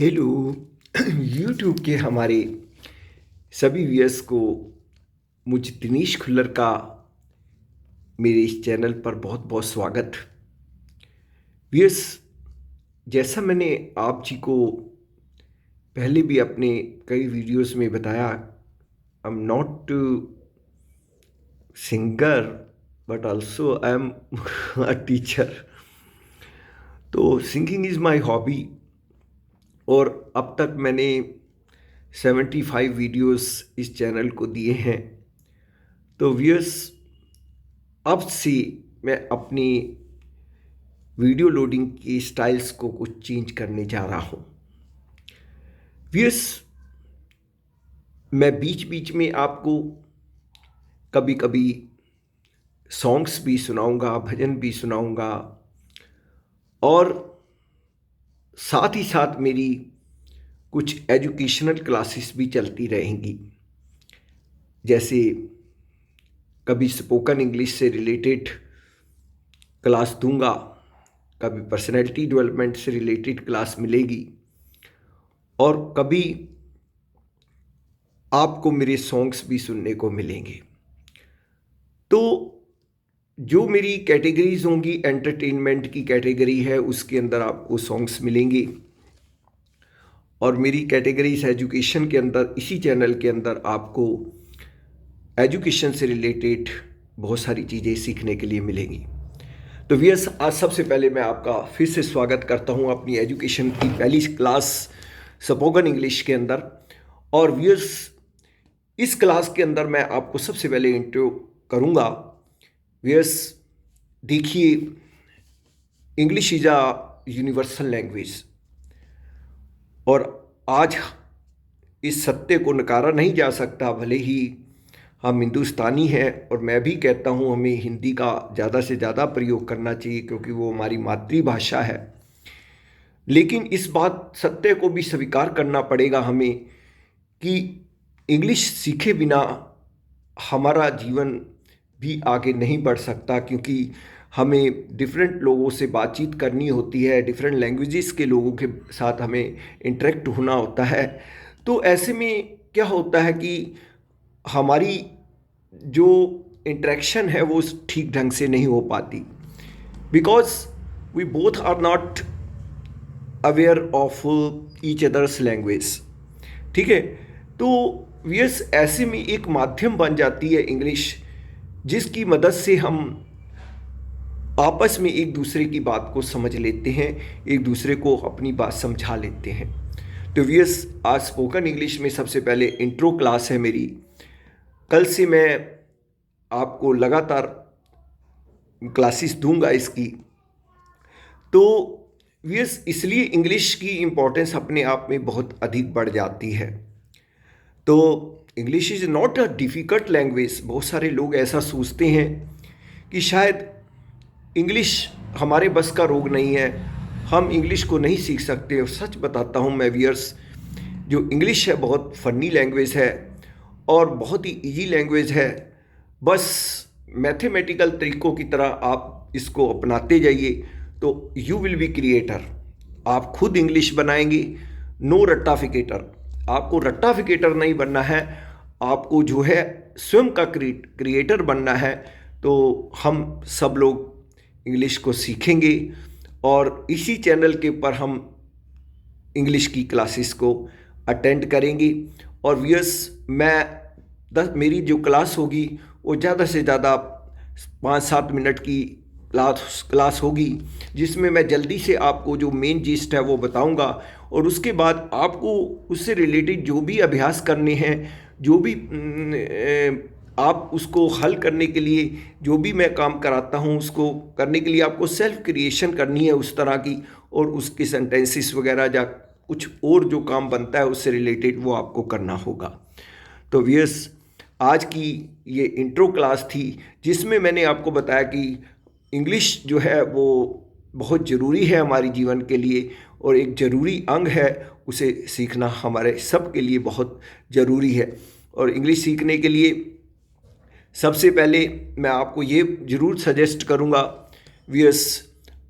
Hello. YouTube के हमारे सभी व्यूअर्स को मुझ दिनेश खुल्लर का मेरे इस चैनल पर बहुत बहुत स्वागत। व्यूअर्स, जैसा मैंने आप जी को पहले भी अपने कई वीडियोस में बताया, I am not singer but also I am a teacher. तो सिंगिंग इज़ माय हॉबी और अब तक मैंने 75 वीडियोस इस चैनल को दिए हैं। तो व्यूअर्स, अब से मैं अपनी वीडियो लोडिंग की स्टाइल्स को कुछ चेंज करने जा रहा हूँ। व्यूअर्स, मैं बीच बीच में आपको कभी कभी सॉन्ग्स भी सुनाऊंगा, भजन भी सुनाऊंगा और साथ ही साथ मेरी कुछ एजुकेशनल क्लासेस भी चलती रहेंगी। जैसे कभी स्पोकन इंग्लिश से रिलेटेड क्लास दूंगा, कभी पर्सनैलिटी डेवलपमेंट से रिलेटेड क्लास मिलेगी और कभी आपको मेरे सॉन्ग्स भी सुनने को मिलेंगे। तो जो मेरी कैटेगरीज होंगी, एंटरटेनमेंट की कैटेगरी है, उसके अंदर आपको सॉन्ग्स मिलेंगे और मेरी कैटेगरीज एजुकेशन के अंदर, इसी चैनल के अंदर आपको एजुकेशन से रिलेटेड बहुत सारी चीज़ें सीखने के लिए मिलेंगी। तो व्यूअर्स, आज सबसे पहले मैं आपका फिर से स्वागत करता हूं अपनी एजुकेशन की पहली क्लास स्पोकन इंग्लिश के अंदर। और व्यूअर्स, इस क्लास के अंदर मैं आपको सबसे पहले इंट्रो करूंगा। व्यूअर्स, देखिए, English is a universal language और आज इस सत्य को नकारा नहीं जा सकता। भले ही हम हिंदुस्तानी हैं और मैं भी कहता हूं हमें हिंदी का ज़्यादा से ज़्यादा प्रयोग करना चाहिए क्योंकि वो हमारी मातृभाषा है, लेकिन इस बात सत्य को भी स्वीकार करना पड़ेगा हमें कि इंग्लिश सीखे बिना हमारा जीवन भी आगे नहीं बढ़ सकता, क्योंकि हमें डिफरेंट लोगों से बातचीत करनी होती है, डिफरेंट लैंग्वेजेस के लोगों के साथ हमें इंटरेक्ट होना होता है। तो ऐसे में क्या होता है कि हमारी जो इंटरेक्शन है वो ठीक ढंग से नहीं हो पाती, because we both are not aware of each others language. ठीक है, तो यस, ऐसे में एक माध्यम बन जाती है इंग्लिश, जिसकी मदद से हम आपस में एक दूसरे की बात को समझ लेते हैं, एक दूसरे को अपनी बात समझा लेते हैं। तो यस, आज स्पोकन इंग्लिश में सबसे पहले इंट्रो क्लास है मेरी। कल से मैं आपको लगातार क्लासेस दूंगा इसकी। तो यस, इसलिए इंग्लिश की इम्पोर्टेंस अपने आप में बहुत अधिक बढ़ जाती है। तो English is not a difficult language. बहुत सारे लोग ऐसा सोचते हैं कि शायद इंग्लिश हमारे बस का रोग नहीं है, हम इंग्लिश को नहीं सीख सकते। और सच बताता हूँ मैं व्यूअर्स, जो इंग्लिश है बहुत फ़नी लैंग्वेज है और बहुत ही इजी लैंग्वेज है। बस मैथमेटिकल तरीक़ों की तरह आप इसको अपनाते जाइए तो यू विल बी क्रिएटर। आप खुद इंग्लिश बनाएंगे, नो रट्टाफिकेटर। आपको रट्टाफिकेटर नहीं बनना है, आपको जो है स्वयं का क्रिएटर बनना है। तो हम सब लोग इंग्लिश को सीखेंगे और इसी चैनल के ऊपर हम इंग्लिश की क्लासेस को अटेंड करेंगे। और व्यूअर्स, मेरी जो क्लास होगी वो ज़्यादा से ज़्यादा 5-7 मिनट की क्लास होगी, जिसमें मैं जल्दी से आपको जो मेन जिस्ट है वो बताऊंगा और उसके बाद आपको उससे रिलेटेड जो भी अभ्यास करने हैं, जो भी आप उसको हल करने के लिए जो भी मैं काम कराता हूँ, उसको करने के लिए आपको सेल्फ क्रिएशन करनी है उस तरह की, और उसके सेंटेंसेस वगैरह या कुछ और जो काम बनता है उससे रिलेटेड वो आपको करना होगा। तो व्यूअर्स, आज की ये इंट्रो क्लास थी जिसमें मैंने आपको बताया कि इंग्लिश जो है वो बहुत ज़रूरी है हमारे जीवन के लिए और एक ज़रूरी अंग है। उसे सीखना हमारे सब के लिए बहुत ज़रूरी है। और इंग्लिश सीखने के लिए सबसे पहले मैं आपको ये ज़रूर सजेस्ट करूँगा व्यूअर्स,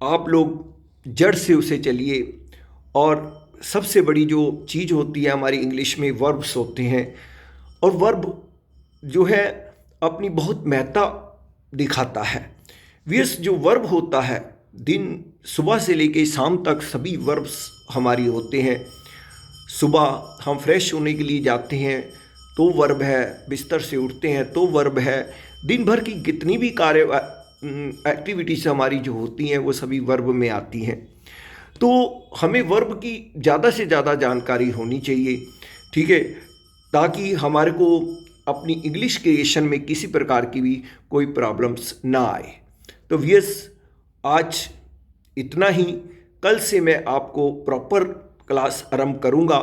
आप लोग जड़ से उसे चलिए और सबसे बड़ी जो चीज़ होती है हमारी इंग्लिश में, वर्ब्स होते हैं। और वर्ब जो है अपनी बहुत महत्ता दिखाता है। वियस जो वर्ब होता है, दिन सुबह से लेके शाम तक सभी वर्ब्स हमारी होते हैं। सुबह हम फ्रेश होने के लिए जाते हैं तो वर्ब है, बिस्तर से उठते हैं तो वर्ब है, दिन भर की कितनी भी कार्य एक्टिविटीज़ हमारी जो होती हैं वो सभी वर्ब में आती हैं। तो हमें वर्ब की ज़्यादा से ज़्यादा जानकारी होनी चाहिए, ठीक है, ताकि हमारे को अपनी इंग्लिश क्रिएशन में किसी प्रकार की भी कोई प्रॉब्लम्स ना आए। तो वियस आज इतना ही। कल से मैं आपको प्रॉपर क्लास आरंभ करूँगा।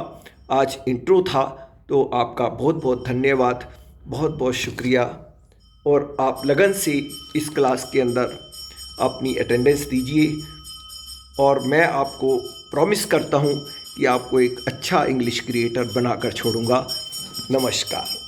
आज इंट्रो था, तो आपका बहुत बहुत धन्यवाद, बहुत बहुत शुक्रिया। और आप लगन से इस क्लास के अंदर अपनी अटेंडेंस दीजिए और मैं आपको प्रॉमिस करता हूँ कि आपको एक अच्छा इंग्लिश क्रिएटर बनाकर छोड़ूंगा। नमस्कार।